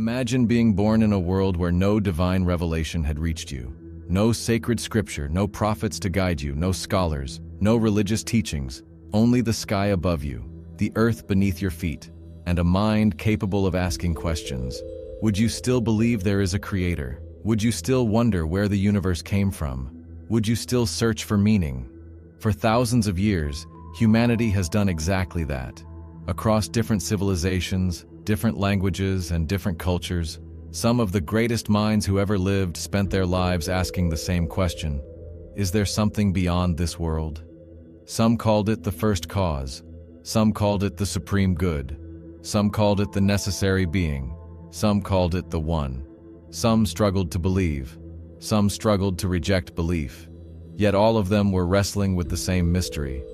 Imagine being born in a world where no divine revelation had reached you. No sacred scripture, no prophets to guide you, no scholars, no religious teachings, only the sky above you, the earth beneath your feet, and a mind capable of asking questions. Would you still believe there is a creator? Would you still wonder where the universe came from? Would you still search for meaning? For thousands of years, humanity has done exactly that. Across different civilizations, different languages, and different cultures, some of the greatest minds who ever lived spent their lives asking the same question: is there something beyond this world? Some called it the first cause. Some called it the supreme good. Some called it the necessary being. Some called it the one. Some struggled to believe. Some struggled to reject belief. Yet all of them were wrestling with the same mystery.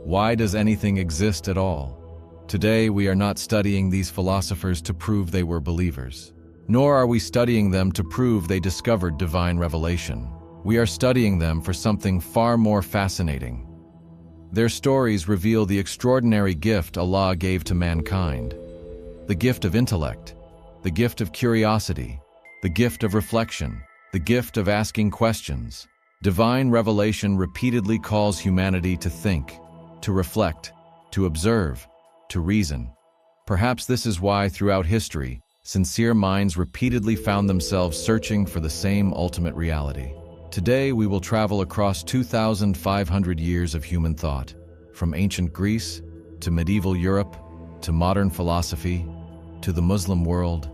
Why does anything exist at all? Today, we are not studying these philosophers to prove they were believers. Nor are we studying them to prove they discovered divine revelation. We are studying them for something far more fascinating. Their stories reveal the extraordinary gift Allah gave to mankind. The gift of intellect, the gift of curiosity, the gift of reflection, the gift of asking questions. Divine revelation repeatedly calls humanity to think, to reflect, to observe, to reason. Perhaps this is why, throughout history, sincere minds repeatedly found themselves searching for the same ultimate reality. Today, we will travel across 2,500 years of human thought, from ancient Greece to medieval Europe to modern philosophy to the Muslim world,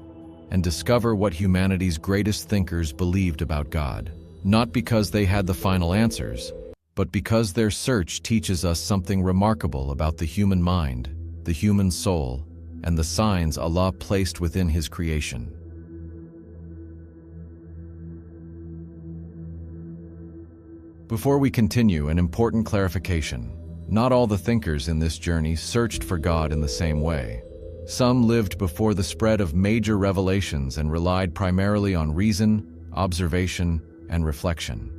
and discover what humanity's greatest thinkers believed about God. Not because they had the final answers, but because their search teaches us something remarkable about the human mind, the human soul, and the signs Allah placed within His creation. Before we continue, an important clarification. Not all the thinkers in this journey searched for God in the same way. Some lived before the spread of major revelations and relied primarily on reason, observation, and reflection.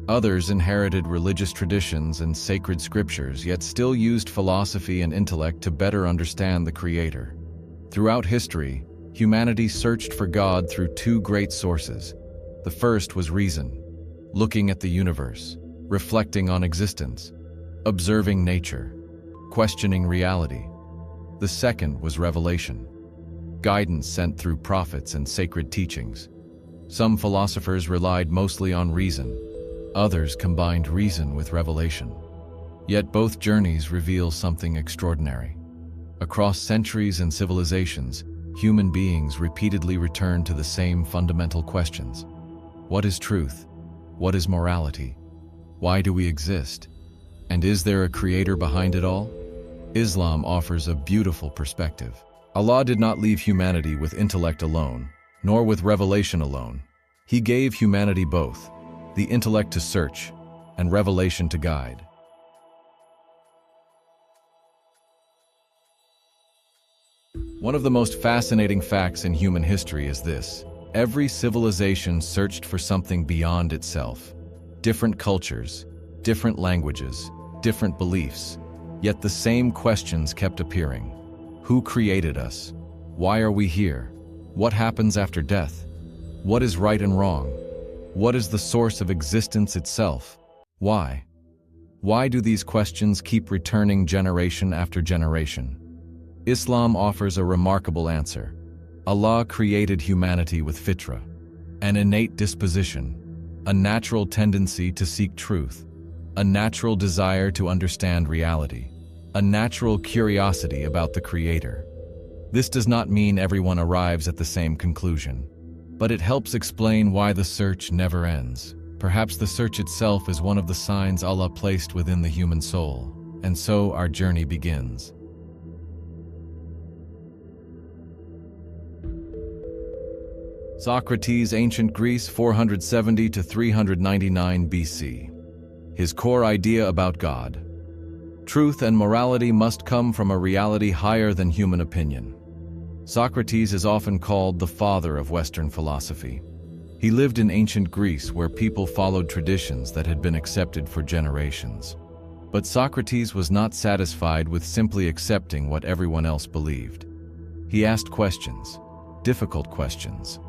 Others inherited religious traditions and sacred scriptures, yet still used philosophy and intellect to better understand the Creator. Throughout history, humanity searched for God through two great sources. The first was reason, looking at the universe, reflecting on existence, observing nature, questioning reality. The second was revelation, guidance sent through prophets and sacred teachings. Some philosophers relied mostly on reason. Others combined reason with revelation. Yet both journeys reveal something extraordinary. Across centuries and civilizations, human beings repeatedly return to the same fundamental questions. What is truth? What is morality? Why do we exist? And is there a creator behind it all? Islam offers a beautiful perspective. Allah did not leave humanity with intellect alone, nor with revelation alone. He gave humanity both, the intellect to search and revelation to guide. One of the most fascinating facts in human history is this: every civilization searched for something beyond itself. Different cultures, different languages, different beliefs, yet the same questions kept appearing. Who created us? Why are we here? What happens after death? What is right and wrong? What is the source of existence itself? Why? Why do these questions keep returning generation after generation? Islam offers a remarkable answer. Allah created humanity with fitrah, an innate disposition, a natural tendency to seek truth, a natural desire to understand reality, a natural curiosity about the Creator. This does not mean everyone arrives at the same conclusion, but it helps explain why the search never ends. Perhaps the search itself is one of the signs Allah placed within the human soul, and so our journey begins. Socrates, Ancient Greece, 470 to 399 BC. His core idea about God. Truth and morality must come from a reality higher than human opinion. Socrates is often called the father of Western philosophy. He lived in ancient Greece where people followed traditions that had been accepted for generations. But Socrates was not satisfied with simply accepting what everyone else believed. He asked questions. difficult questions.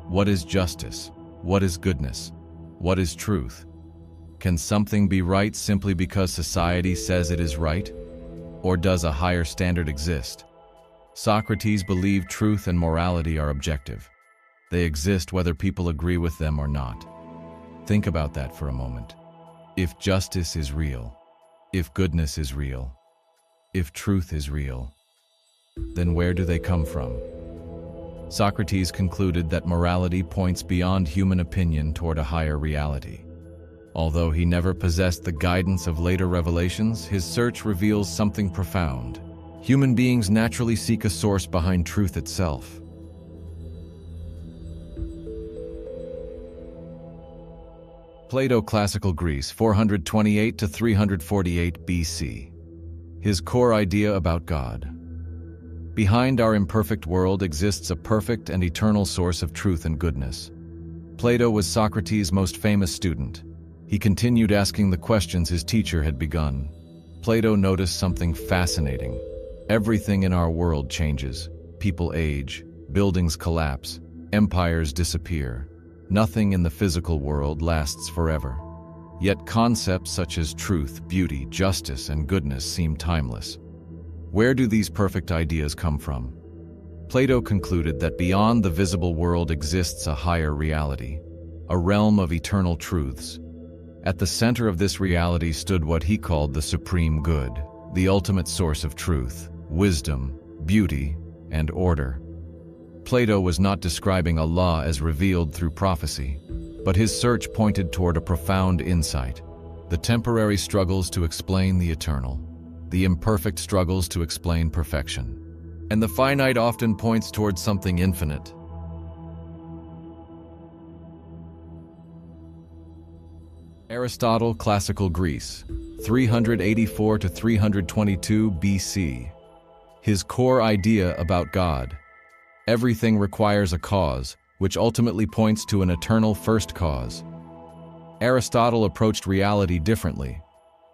What is justice? What is goodness? What is truth? Can something be right simply because society says it is right? Or does a higher standard exist? Socrates believed truth and morality are objective. They exist whether people agree with them or not. Think about that for a moment. If justice is real, if goodness is real, if truth is real, then where do they come from? Socrates concluded that morality points beyond human opinion toward a higher reality. Although he never possessed the guidance of later revelations, his search reveals something profound. Human beings naturally seek a source behind truth itself. Plato, Classical Greece, 428 to 348 BC. His core idea about God. Behind our imperfect world exists a perfect and eternal source of truth and goodness. Plato was Socrates' most famous student. He continued asking the questions his teacher had begun. Plato noticed something fascinating. Everything in our world changes. People age, buildings collapse, empires disappear. Nothing in the physical world lasts forever. Yet concepts such as truth, beauty, justice, and goodness seem timeless. Where do these perfect ideas come from? Plato concluded that beyond the visible world exists a higher reality, a realm of eternal truths. At the center of this reality stood what he called the supreme good, the ultimate source of truth, wisdom, beauty, and order. Plato was not describing Allah as revealed through prophecy, but his search pointed toward a profound insight: the temporary struggles to explain the eternal, the imperfect struggles to explain perfection, and the finite often points towards something infinite. Aristotle, Classical Greece, 384 to 322 BC. His core idea about God. Everything requires a cause, which ultimately points to an eternal first cause. Aristotle approached reality differently.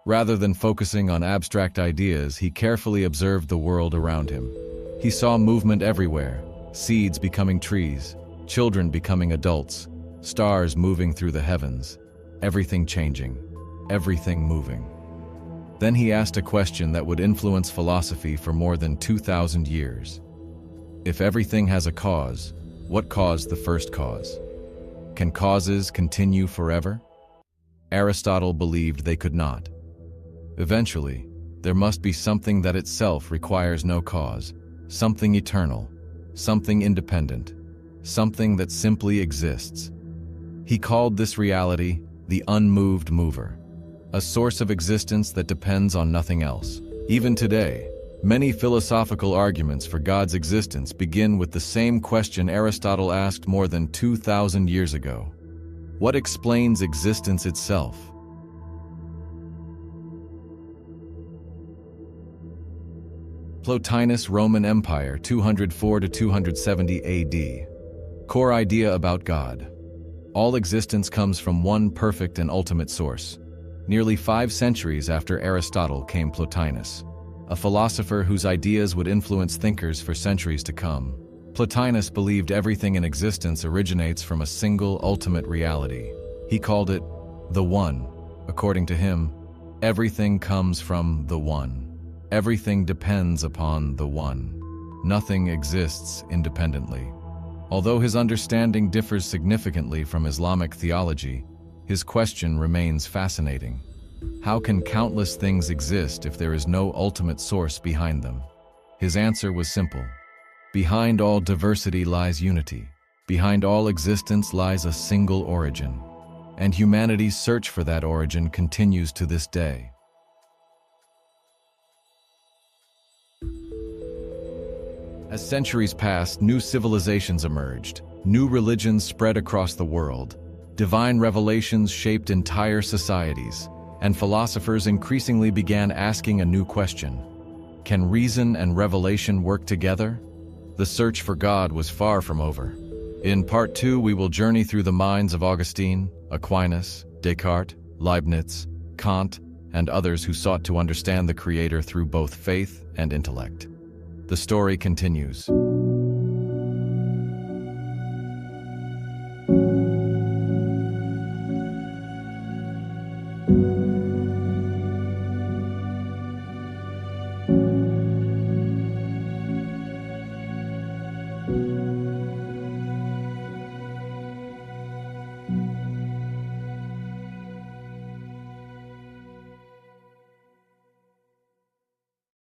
Rather than focusing on abstract ideas, he carefully observed the world around him. He saw movement everywhere: seeds becoming trees, children becoming adults, stars moving through the heavens, everything changing, everything moving. Then he asked a question that would influence philosophy for more than 2,000 years. If everything has a cause, what caused the first cause? Can causes continue forever? Aristotle believed they could not. Eventually, there must be something that itself requires no cause, something eternal, something independent, something that simply exists. He called this reality the unmoved mover, a source of existence that depends on nothing else. Even today, many philosophical arguments for God's existence begin with the same question Aristotle asked more than 2,000 years ago. What explains existence itself? Plotinus, Roman Empire, 204 to 270 AD. Core idea about God. All existence comes from one perfect and ultimate source. Nearly 5 centuries after Aristotle came Plotinus, a philosopher whose ideas would influence thinkers for centuries to come. Plotinus believed everything in existence originates from a single ultimate reality. He called it the One. According to him, everything comes from the One. Everything depends upon the One. Nothing exists independently. Although his understanding differs significantly from Islamic theology, his question remains fascinating. How can countless things exist if there is no ultimate source behind them? His answer was simple. Behind all diversity lies unity. Behind all existence lies a single origin. And humanity's search for that origin continues to this day. As centuries passed, new civilizations emerged. New religions spread across the world. Divine revelations shaped entire societies. And philosophers increasingly began asking a new question. Can reason and revelation work together? The search for God was far from over. In Part 2, we will journey through the minds of Augustine, Aquinas, Descartes, Leibniz, Kant, and others who sought to understand the Creator through both faith and intellect. The story continues.